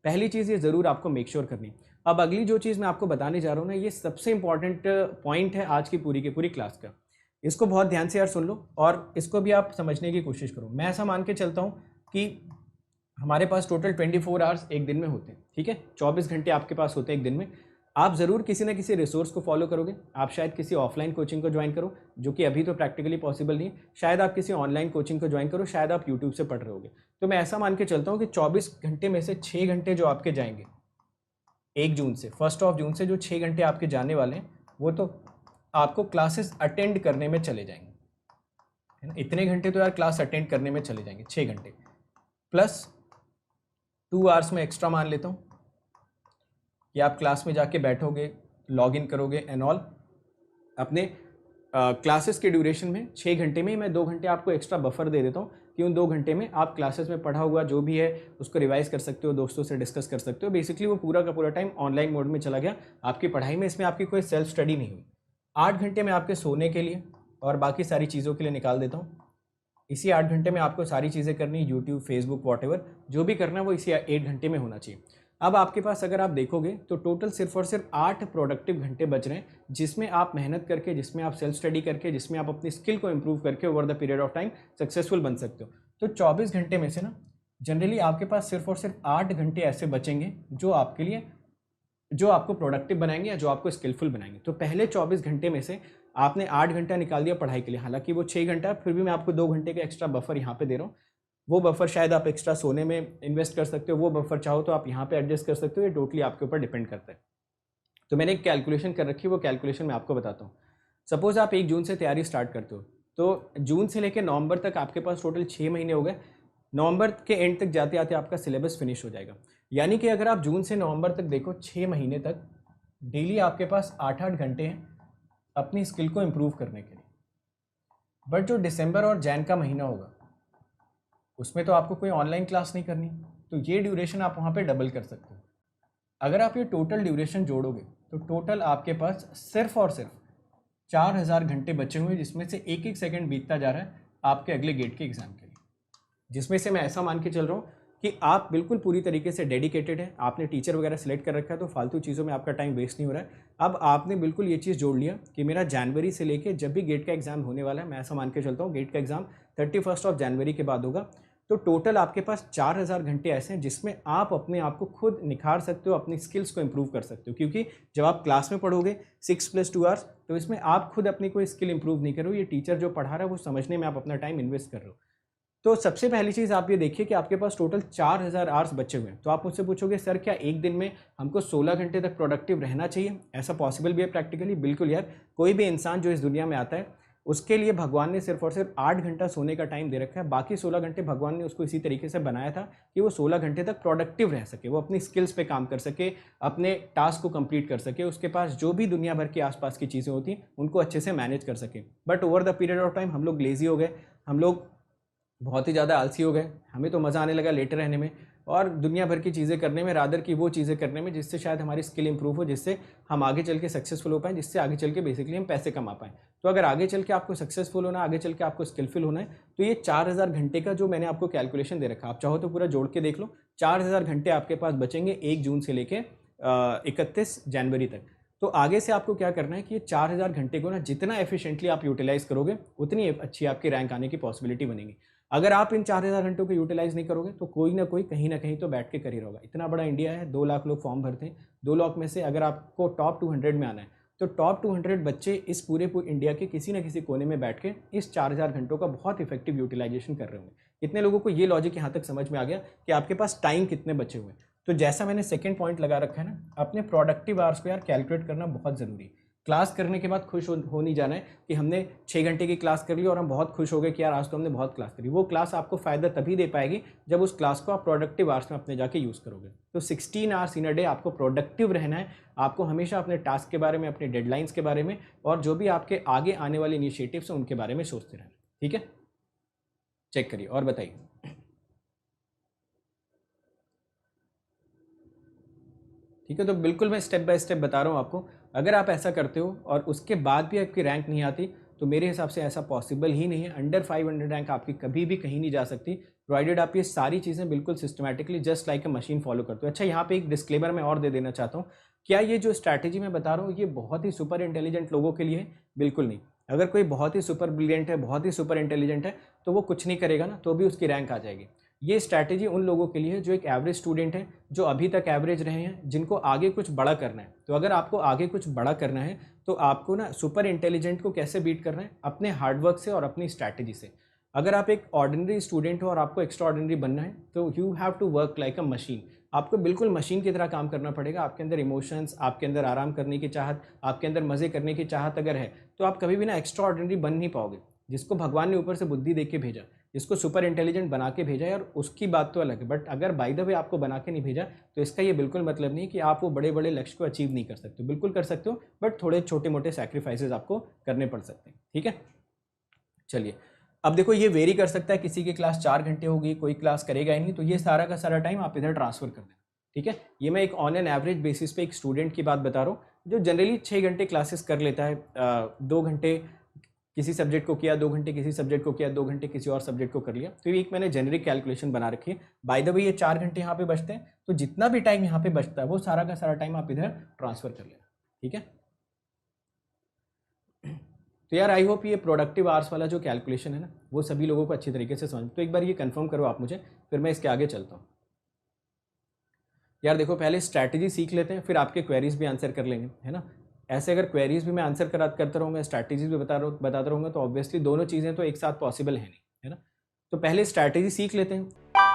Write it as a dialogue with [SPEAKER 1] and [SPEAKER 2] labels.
[SPEAKER 1] पहली चीज़ ये ज़रूर आपको मेक श्योर करनी। अब अगली जो चीज़ मैं आपको बताने जा रहा हूँ ना, ये सबसे इंपॉर्टेंट पॉइंट है आज की पूरी क्लास का। इसको बहुत ध्यान से यार सुन लो और इसको भी आप समझने की कोशिश करो। मैं ऐसा मान के चलता हूँ कि हमारे पास टोटल 24 आवर्स एक दिन में होते हैं, ठीक है, 24 घंटे आपके पास होते हैं एक दिन में। आप ज़रूर किसी ना किसी रिसोर्स को फॉलो करोगे। आप शायद किसी ऑफलाइन कोचिंग को ज्वाइन करो, जो कि अभी तो प्रैक्टिकली पॉसिबल नहीं है। शायद आप किसी ऑनलाइन कोचिंग को ज्वाइन करो, शायद आप यूट्यूब से पढ़ रहे होगे। तो मैं ऐसा मान के चलता हूँ कि 24 घंटे में से 6 घंटे जो आपके जाएंगे 1 जून से, 1 जून से जो 6 घंटे आपके जाने वाले हैं, वो तो आपको क्लासेस अटेंड करने में चले जाएंगे, है ना। इतने घंटे तो यार क्लास अटेंड करने में चले जाएंगे, 6 घंटे प्लस 2 आवर्स में एक्स्ट्रा मान लेता हूँ कि आप क्लास में जाके बैठोगे, लॉग इन करोगे एंड ऑल। अपने क्लासेस के ड्यूरेशन में 6 घंटे में मैं 2 घंटे आपको एक्स्ट्रा बफर दे देता हूँ कि उन 2 घंटे में आप क्लासेस में पढ़ा हुआ जो भी है उसको रिवाइज कर सकते हो, दोस्तों से डिस्कस कर सकते हो। बेसिकली वो पूरा का पूरा टाइम ऑनलाइन मोड में चला गया आपकी पढ़ाई में। इसमें आपकी कोई सेल्फ स्टडी नहीं हुई। 8 घंटे में आपके सोने के लिए और बाकी सारी चीज़ों के लिए निकाल देता हूँ। इसी 8 घंटे में आपको सारी चीज़ें करनी, यूट्यूब, फेसबुक, वॉटएवर जो भी करना है वो इसी 8 घंटे में होना चाहिए। अब आपके पास अगर आप देखोगे तो टोटल सिर्फ और सिर्फ 8 प्रोडक्टिव घंटे बच रहे हैं, जिसमें आप मेहनत करके, जिसमें आप सेल्फ स्टडी करके, जिसमें आप अपनी स्किल को इंप्रूव करके over the period of time successful बन सकते हो। तो 24 घंटे में से ना जनरली आपके पास सिर्फ और सिर्फ 8 घंटे ऐसे बचेंगे जो आपके लिए, जो आपको प्रोडक्टिव बनाएंगे या जो आपको स्किलफुल बनाएंगे। तो पहले 24 घंटे में से आपने 8 घंटा निकाल दिया पढ़ाई के लिए, हालांकि वो 6 घंटा, फिर भी मैं आपको 2 घंटे का एक्स्ट्रा बफर यहाँ पे दे रहा हूँ। वो बफर शायद आप एक्स्ट्रा सोने में इन्वेस्ट कर सकते हो, वो बफर चाहो तो आप यहाँ पे एडजस्ट कर सकते हो। ये टोटली आपके ऊपर डिपेंड करता है। तो मैंने एक कैलकुलेशन कर रखी है, वो कैलकुलेशन मैं आपको बताता हूँ। सपोज आप 1 जून से तैयारी स्टार्ट करते हो, तो जून से लेकर नवंबर तक आपके पास टोटल 6 महीने हो गए। नवंबर के एंड तक जाते आते आपका सिलेबस फिनिश हो जाएगा। यानी कि अगर आप जून से नवंबर तक देखो, 6 महीने तक डेली आपके पास 8-8 घंटे हैं अपनी स्किल को इम्प्रूव करने के लिए। बट जो दिसंबर और जैन का महीना होगा उसमें तो आपको कोई ऑनलाइन क्लास नहीं करनी, तो ये ड्यूरेशन आप वहाँ पे डबल कर सकते हो। अगर आप ये टोटल ड्यूरेशन जोड़ोगे तो टोटल आपके पास सिर्फ और सिर्फ 4000 घंटे बचे हुए, जिसमें से एक एक सेकंड बीतता जा रहा है आपके अगले गेट के एग्जाम के लिए। जिसमें से मैं ऐसा मान के चल रहा हूँ कि आप बिल्कुल पूरी तरीके से डेडिकेटेड है, आपने टीचर वगैरह सेलेक्ट कर रखा है, तो फालतू चीज़ों में आपका टाइम वेस्ट नहीं हो रहा है। अब आपने बिल्कुल ये चीज़ जोड़ लिया कि मेरा जनवरी से लेके जब भी गेट का एग्जाम होने वाला है, मैं ऐसा मान के चलता हूँ गेट का एग्जाम 31 जनवरी के बाद होगा, तो टोटल आपके पास 4000 घंटे ऐसे हैं जिसमें आप अपने आप को खुद निखार सकते हो, अपनी स्किल्स को इंप्रूव कर सकते हो। क्योंकि जब आप क्लास में पढ़ोगे 6+2 आवर्स, तो इसमें आप खुद अपनी कोई स्किल इंप्रूव नहीं कर रहे हो, ये टीचर जो पढ़ा रहा है वो समझने में आप अपना टाइम इन्वेस्ट कर रहे हो। तो सबसे पहली चीज़ आप ये देखिए कि आपके पास टोटल 4000 आवर्स बचे हुए हैं। तो आप मुझसे पूछोगे सर क्या एक दिन में हमको 16 घंटे तक प्रोडक्टिव रहना चाहिए? ऐसा पॉसिबल भी है प्रैक्टिकली? बिल्कुल यार, कोई भी इंसान जो इस दुनिया में आता है उसके लिए भगवान ने सिर्फ और सिर्फ 8 घंटा सोने का टाइम दे रखा है। बाकी 16 घंटे भगवान ने उसको इसी तरीके से बनाया था कि वो 16 घंटे तक प्रोडक्टिव रह सके, वो अपनी स्किल्स पे काम कर सके, अपने टास्क को कंप्लीट कर सके, उसके पास जो भी दुनिया भर के आसपास की चीज़ें होती हैं उनको अच्छे से मैनेज कर सके। But over the period of time हम लोग लेजी हो गए, हम लोग बहुत ही ज़्यादा आलसी हो गए। हमें तो मज़ा आने लगा लेटे रहने में और दुनिया भर की चीज़ें करने में, रादर की वो चीज़ें करने में जिससे शायद हमारी स्किल इंप्रूव हो, जिससे हम आगे चल के सक्सेसफुल हो पाएँ, जिससे आगे चल के बेसिकली हम पैसे कमा पाएँ। तो अगर आगे चल के आपको सक्सेसफुल होना, आगे चल के आपको स्किलफुल होना है, तो ये 4000 घंटे का जो मैंने आपको कैलकुलेशन दे रखा है, आप चाहो तो पूरा जोड़ के देख लो। 4000 घंटे आपके पास बचेंगे 1 जून से लेके 31 जनवरी तक। तो आगे से आपको क्या करना है कि ये 4000 घंटे को ना जितना एफिशिएंटली आप यूटिलाइज करोगे उतनी अच्छी आपकी रैंक आने की पॉसिबिलिटी बनेगी। अगर आप इन 4000 घंटों को यूटिलाइज नहीं करोगे तो कोई ना कोई कहीं ना कहीं तो बैठ के कर ही रहोगा। इतना बड़ा इंडिया है, 2 लाख लोग फॉर्म भरते हैं, 2 लाख में से अगर आपको टॉप 200 में आना है तो टॉप 200 बच्चे इस पूरे इंडिया के किसी ना किसी कोने में बैठ के इस 4000 घंटों का बहुत इफेक्टिव यूटिलाइजेशन कर रहे होंगे। कितने लोगों को ये लॉजिक यहाँ तक समझ में आ गया कि आपके पास टाइम कितने बचे हुए हैं? तो जैसा मैंने सेकंड पॉइंट लगा रखा है ना, अपने प्रोडक्टिव आवर्स को यार कैलकुलेट करना बहुत ज़रूरी है। क्लास करने के बाद खुश हो नहीं जाना है कि हमने 6 घंटे की क्लास कर ली और हम बहुत खुश हो गए कि यार आज तो हमने बहुत क्लास करी। वो क्लास आपको फ़ायदा तभी दे पाएगी जब उस क्लास को आप प्रोडक्टिव आवर्स में अपने जाके यूज़ करोगे। तो 16 आवर्स इन अ डे आपको प्रोडक्टिव रहना है। आपको हमेशा अपने टास्क के बारे में, अपने डेडलाइंस के बारे में और जो भी आपके आगे आने वाले इनिशिएटिव्स हैं उनके बारे में सोचते रहना। ठीक है, चेक करिए और बताइए। ठीक है, तो बिल्कुल मैं स्टेप बाय स्टेप बता रहा हूँ आपको। अगर आप ऐसा करते हो और उसके बाद भी आपकी रैंक नहीं आती तो मेरे हिसाब से ऐसा पॉसिबल ही नहीं है। अंडर 500 रैंक आपकी कभी भी कहीं नहीं जा सकती, प्रोवाइडेड आप ये सारी चीज़ें बिल्कुल systematically just like a machine follow करते हो। अच्छा, यहाँ पे एक डिस्क्लेमर मैं और दे देना चाहता हूँ, क्या ये जो स्ट्रैटेजी मैं बता रहा हूँ ये बहुत ही सुपर इंटेलिजेंट लोगों के लिए है? बिल्कुल नहीं। अगर कोई बहुत ही सुपर ब्रिलियंट है, बहुत ही सुपर इंटेलिजेंट है, तो वो कुछ नहीं करेगा ना, तो भी उसकी रैंक आ जाएगी। ये स्ट्रैटेजी उन लोगों के लिए है जो एक एवरेज स्टूडेंट है, जो अभी तक एवरेज रहे हैं, जिनको आगे कुछ बड़ा करना है। तो अगर आपको आगे कुछ बड़ा करना है तो आपको ना सुपर इंटेलिजेंट को कैसे बीट करना है? अपने हार्डवर्क से और अपनी स्ट्रैटेजी से। अगर आप एक ऑर्डिनरी स्टूडेंट हो और आपको एक्स्ट्रा ऑर्डिनरी बनना है तो you have to work like a machine. आपको बिल्कुल मशीन की तरह काम करना पड़ेगा। आपके अंदर इमोशंस, आपके अंदर आराम करने की चाहत, आपके अंदर मज़े करने की चाहत अगर है तो आप कभी भी ना एक्स्ट्रा ऑर्डिनरी बन नहीं पाओगे। जिसको भगवान ने ऊपर से बुद्धि दे के भेजा, जिसको सुपर इंटेलिजेंट बना के भेजा यार, उसकी बात तो अलग है। बट अगर बाय द वे आपको बना के नहीं भेजा तो इसका ये बिल्कुल मतलब नहीं है कि आप वो बड़े बड़े लक्ष्य को अचीव नहीं कर सकते। बिल्कुल कर सकते हो, बट थोड़े छोटे मोटे सैक्रिफाइसेस आपको करने पड़ सकते हैं। ठीक है, चलिए अब देखो ये वेरी कर सकता है, किसी की क्लास 4 घंटे होगी, कोई क्लास करेगा ही नहीं, तो ये सारा का सारा टाइम आप इधर ट्रांसफर कर देना। ठीक है, ये मैं एक ऑन एन एवरेज बेसिस पे एक स्टूडेंट की बात बता रहा हूँ जो जनरली 6 घंटे क्लासेस कर लेता है। 2 घंटे किसी सब्जेक्ट को किया, 2 घंटे किसी सब्जेक्ट को किया, 2 घंटे किसी और सब्जेक्ट को कर लिया। तो एक मैंने जेनरिक कैलकुलेशन बना रखी है। बाय द वे ये 4 घंटे यहाँ पे बचते हैं, तो जितना भी टाइम यहाँ पे बचता है वो सारा का सारा टाइम आप इधर ट्रांसफर कर लेना। ठीक है, तो यार आई होप ये प्रोडक्टिव आवर्स वाला जो कैलकुलेशन है ना वो सभी लोगों को अच्छी तरीके से समझ। तो एक बार ये कंफर्म करो आप मुझे, फिर मैं इसके आगे चलता हूँ। यार देखो, पहले स्ट्रैटेजी सीख लेते हैं, फिर आपके क्वेरीज भी आंसर कर लेंगे, है ना। ऐसे अगर क्वेरीज भी मैं आंसर करता रहूँगा, स्ट्रैटेजीज भी बताता रहूँगा, तो ऑब्वियसली दोनों चीज़ें तो एक साथ पॉसिबल है नहीं, है ना। तो पहले स्ट्रैटेजी सीख लेते हैं।